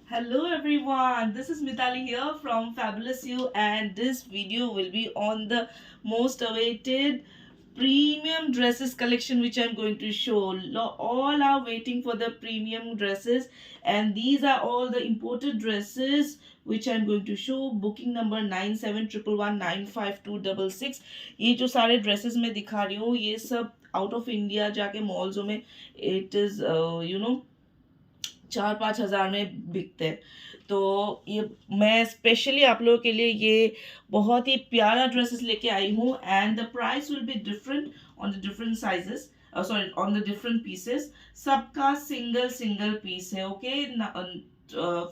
Hello everyone, this is Mitali here from Fabulous You, and this video will be on the most awaited premium dresses collection which I'm going to show. All are waiting for the premium dresses, and these are all the imported dresses which I'm going to show. Booking number 9711195266. ये जो सारे dresses मैं दिखा रही हूँ ये सब out of India जाके malls में it is 4-5 हज़ार में बिकते हैं। तो ये मैं स्पेशली आप लोगों के लिए ये बहुत ही प्यारा ड्रेसेस लेके आई हूँ, and the price will be different on the different sizes, sorry on the different pieces. सबका सिंगल सिंगल पीस है, okay.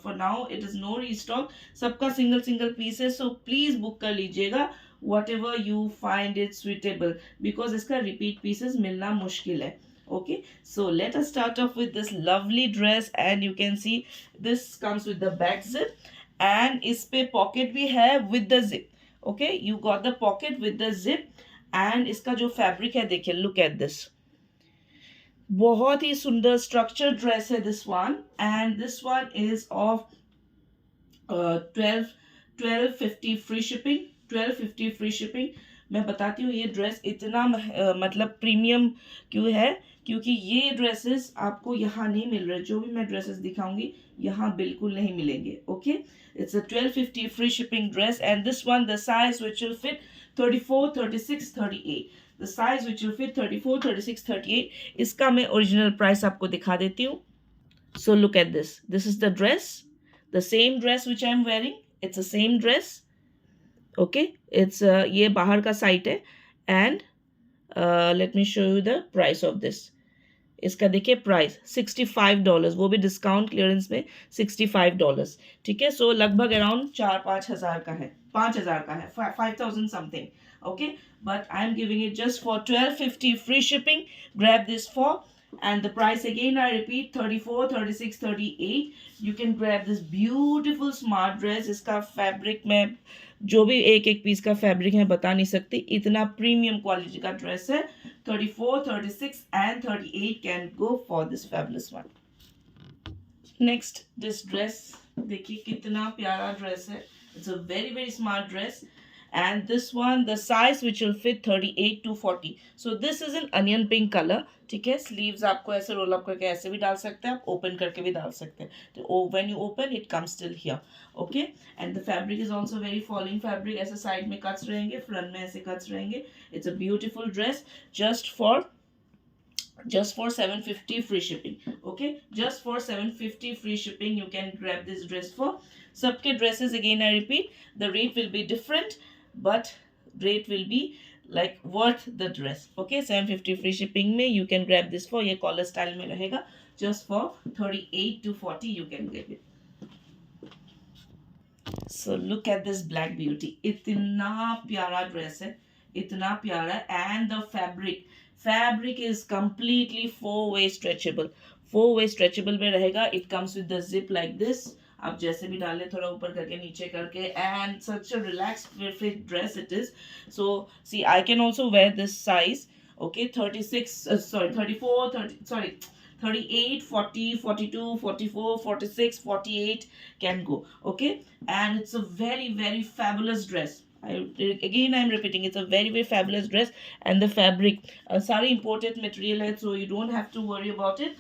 For now it is no restock, सबका सिंगल सिंगल पीस है, सो प्लीज बुक कर लीजिएगा whatever you find it suitable, because इसका repeat pieces मिलना मुश्किल है। Okay, so let us start off with this lovely dress, and you can see this comes with the back zip, and इस पे pocket भी है with the zip. Okay, you got the pocket with the zip, and इसका जो fabric है देखिए, look at this, बहुत ही सुंदर structured dress है this one, and this one is of 1250 free shipping, 1250 free shipping। मैं बताती हूँ ये ड्रेस इतना मतलब प्रीमियम क्यों है, क्योंकि ये ड्रेसेस आपको यहाँ नहीं मिल रहे, जो भी मैं ड्रेसेस दिखाऊंगी यहाँ बिल्कुल नहीं मिलेंगे। Okay, it's a 1250 free shipping dress, and this one the size which will fit 34, 36, 38, the size which will fit 34, 36, 38। इसका मैं ओरिजिनल प्राइस आपको दिखा देती हूँ। So look at this, this is the dress, the same dress which I am wearing, it's the same dress। okay, it's ये बाहर का site है, and let me show you the price of this। इसका देखिए price $65, वो भी discount clearance में $65। ठीक है, सो लगभग अराउंड 4-5 हज़ार का है, 5 हज़ार का है, 5,000 something. Okay, but I am giving it just for 1250 free shipping. Grab this for, and the price again I repeat 34, 36, 38। you can grab this beautiful smart dress। इसका फैब्रिक में जो भी एक एक पीस का फैब्रिक है बता नहीं सकती, इतना प्रीमियम क्वालिटी का ड्रेस है। 34, 36 and 38 can go for this fabulous one। Next this dress देखिए कितना प्यारा ड्रेस है, it's a very very smart dress, and this one the size which will fit 38 to 40। so this is an onion pink color। ठीक है, sleeves आपको ऐसे roll up करके ऐसे भी डाल सकते हैं, आप ओपन करके भी डाल सकते हैं, तो when you open it comes still here. Okay, and the fabric is also very falling fabric, ऐसे साइड में कट्स रहेंगे, फ्रंट में ऐसे कट्स रहेंगे। It's a beautiful dress just for 750 free shipping। okay, just for 750 free shipping you can grab this dress for। सबके dresses again I repeat, the rate will be different, but rate will be like worth the dress। okay, 750 free shipping में you can grab this for, ये collar style में रहेगा, just for 38 to 40 you can get it। so look at this black beauty, इतना प्यारा dress है, इतना प्यारा, and the fabric is completely four-way stretchable, four-way stretchable में रहेगा। it comes with the zip like this, आप जैसे भी डालें, थोड़ा ऊपर करके नीचे करके, and such a relaxed fit dress it is। so see, I can also wear this size। okay, 36 sorry 34 30 sorry 38, 40, 42, 44, 46, 48 can go। okay, and it's a very very fabulous dress। again I'm repeating, it's a very very fabulous dress, and the fabric sari imported material hai, so you don't have to worry about it।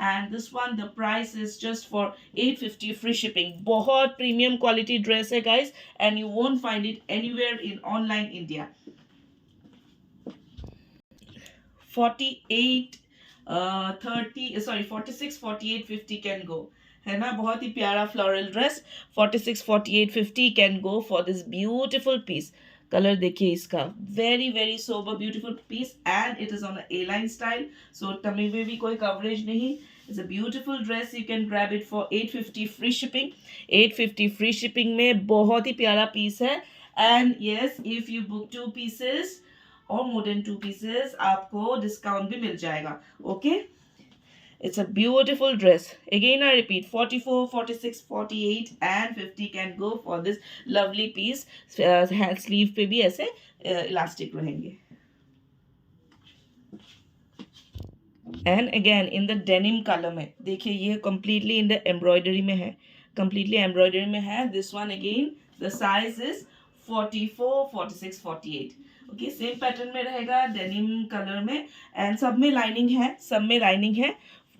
and this one the price is just for 850 free shipping। बहुत premium quality dress है guys, and you won't find it anywhere in online India। 48 30 sorry 46, 48, 50 can go, है ना, बहुत ही प्यारा floral dress. 46, 48, 50 can go for this beautiful piece. Colour देखिए इसका, very very sober beautiful piece, and it is on A line style, so tummy में भी कोई कवरेज नहीं। It's a beautiful dress, you can grab it for 850 free shipping. 850 free shipping में बहुत ही प्यारा पीस है, and yes if you book 2 pieces और मोर देन 2 पीसेस आपको डिस्काउंट भी मिल जाएगा। Okay, it's a beautiful dress, again I repeat 44, 46, 48 and 50 can go for this lovely piece। sleeve पे भी ऐसे elastic रहेंगे, and again in the denim color में देखिए, ये completely in the embroidery में है, completely embroidery में है. This one again the size is 44, 46, 48. Okay same pattern में रहेगा, डेनिम कलर में, एंड सब में लाइनिंग है, सब में लाइनिंग है.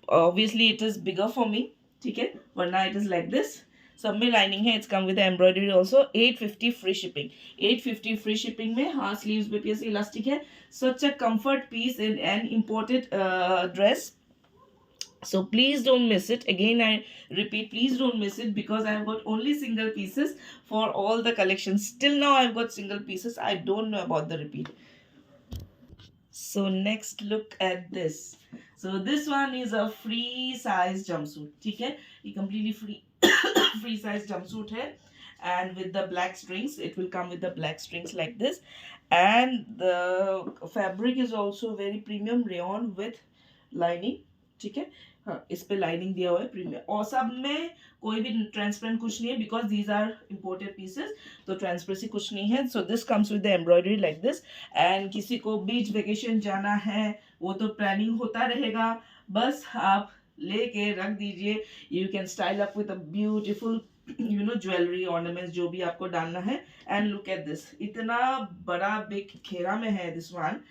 Obviously it is bigger for me, ठीक है, वरना इट इज लाइक दिस. सब में लाइनिंग है. It's come with embroidery also. 850 free shipping. 850 free shipping में. हाँ, स्लीव्स पे पीस इलास्टिक है. Such a comfort piece in an imported dress. So please don't miss it. Again I repeat, please don't miss it, because I have got only single pieces for all the collections. Till now I've got single pieces. I don't know about the repeat. So next look at this. So this one is a free size jumpsuit. ठीक है, ये completely free free size jumpsuit है, and with the black strings. It will come with the black strings like this, and the fabric is also very premium rayon with lining. ठीक है, हाँ, इस पे lining दिया हुआ है प्रीमियम, और सब में कोई भी ट्रांसपेरेंट कुछ नहीं है, because these are imported pieces, तो ट्रांसपेरेंसी कुछ नहीं है. So this comes with the embroidery like this. And किसी को बीच वेकेशन जाना है, वो तो प्लानिंग होता रहेगा, बस आप लेके रख दीजिए. You can style up with a beautiful jewellery ornaments, जो भी आपको डालना है. एंड लुक एट दिस, इतना बड़ा बिग घेरा में है this one.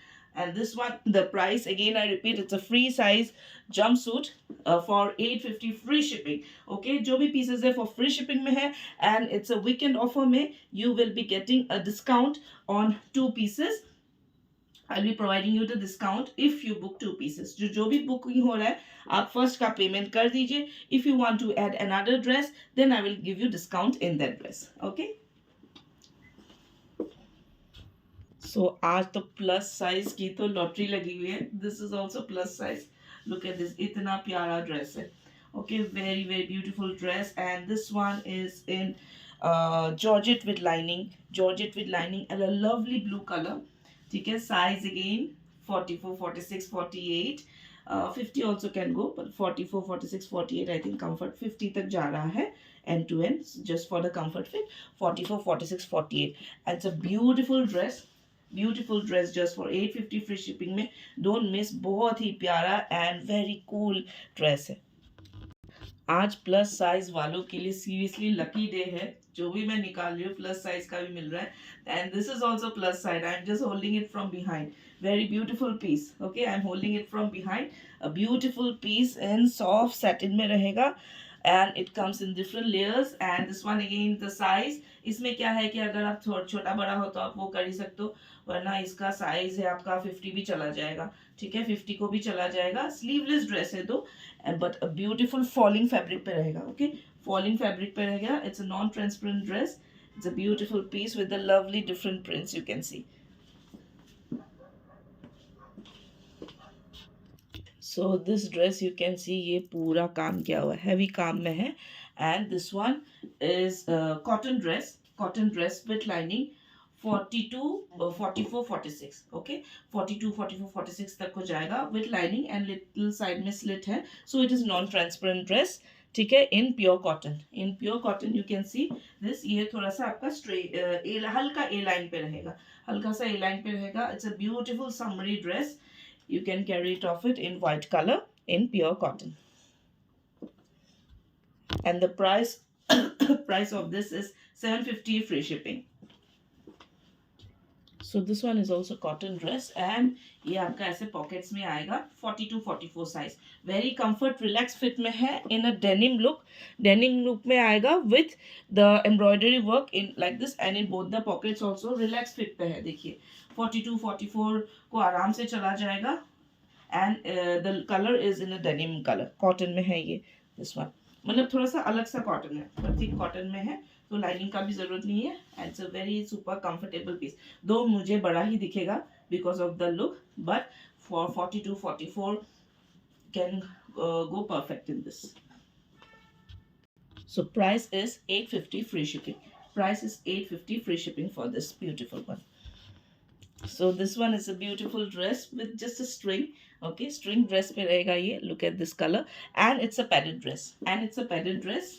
And this one, the price again I repeat, it's a free size jumpsuit for 850 free shipping. Okay, जो भी pieces है for free shipping में है, and it's a weekend offer में you will be getting a discount on 2 pieces. I'll be providing you the discount if you book 2 pieces. जो भी booking हो रहा है, आप first का payment कर दीजिए. If you want to add another dress, then I will give you discount in that dress. Okay. सो आज तो प्लस साइज की तो लॉटरी लगी हुई है. This is also plus size. Look at this, इतना प्यारा ड्रेस है. Okay, very very beautiful dress. And this one is in georgette with lining, georgette with lining and a lovely blue colour. ठीक है, size again 44, 46, 48, 50 also can go, but 44, 46, 48 I think comfort 50 तक जा रहा है end to end, just for the comfort fit. 44, 46, 48, and it's a beautiful dress. Beautiful dress just for 850 free shipping में. Don't miss, बहुत ही प्यारा एंड वेरी कूल ड्रेस है. आज प्लस साइज वालों के लिए सीरियसली लकी डे है. जो भी मैं निकाल रही हूँ प्लस साइज का भी मिल रहा है. And this is also plus size. I am just holding it from behind. Very beautiful piece. Okay, I am holding it from behind. A beautiful piece in soft satin में रहेगा, and it comes in different layers. And this one again the size, इसमें क्या है कि अगर आप छोटा बड़ा हो तो आप वो कर ही सकते हो, वरना इसका साइज है आपका 50 भी चला जाएगा. ठीक है, 50 को भी चला जाएगा. स्लीवलेस ड्रेस है तो, but a beautiful falling fabric पे रहेगा. ओके, फॉलिंग फैब्रिक पे रहेगा. It's a non transparent dress. It's a beautiful peace with the lovely different prints you can see. So this dress you can see, ये पूरा काम किया हुआ है, हैवी काम में है. And this one is cotton dress, cotton dress with lining. 42, 44, 46. Okay, 42, 44, 46 तक हो जाएगा with lining, and little side में स्लिट है. So it is non transparent dress. ठीक है, in pure cotton. In pure cotton you can see this. ये थोड़ा सा आपका स्ट्रेट हल्का ए लाइन पे रहेगा, हल्का सा ए लाइन पे रहेगा. It's a beautiful summary dress. You can carry it off it in white color in pure cotton. And the price price of this is 750 free shipping. So this one is also cotton dress, and ये आपका ऐसे pockets में आएगा. 42, 44 size. Very comfort relaxed fit में है, in a denim look. Denim look में आएगा with the embroidery work in like this, and in both the pockets also relaxed fit पे है. देखिए 42, 44 को आराम से चला जाएगा. And the colour is in a denim colour. Cotton में है ये. दिस वन मतलब थोड़ा सा अलग सा कॉटन है, पर थिक कॉटन में है, तो लाइनिंग का भी जरूरत नहीं है. And it's a very super comfortable piece. Though मुझे बड़ा ही दिखेगा because of the look, but for 42, 44 can go perfect in this. So price is 850 free shipping. Price is 850 free shipping for this beautiful one. So this one is a beautiful dress with just a string. Okay, string dress पे रहेगा ये. Look at this color, and it's a padded dress. And it's a padded dress.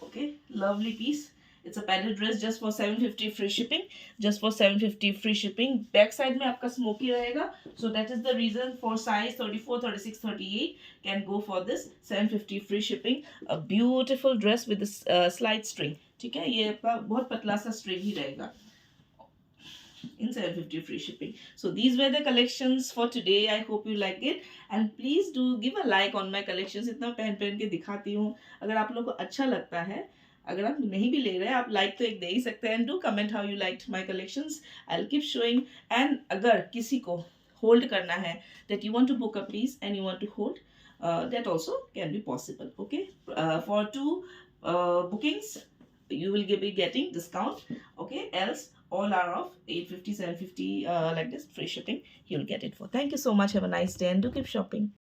Okay, lovely piece. It's a padded dress just for 750 free shipping. Just for 750 free shipping. Back side में आपका smoky रहेगा. So that is the reason for size 34, 36, 38 can go for this 750 free shipping. A beautiful dress with this slide string. ठीक है, ये आपका बहुत पतला सा string ही रहेगा. In 750 free shipping. So these were the collections for today. I hope you like it and please do give a like on my collections. इतना पहन के दिखाती हूँ. अगर आप लोगों को अच्छा लगता है, अगर आप नहीं भी ले रहे हैं, आप लाइक तो एक दे ही सकते हैं. Do comment how you liked my collections. I will keep showing. And अगर किसी को होल्ड करना है, that you want to book a piece and you want to hold, that also can be possible. Okay, for 2 bookings you will be getting discount. Okay, else all are of 850, 750, like this free shipping you'll get it for. Thank you so much. Have a nice day and do keep shopping.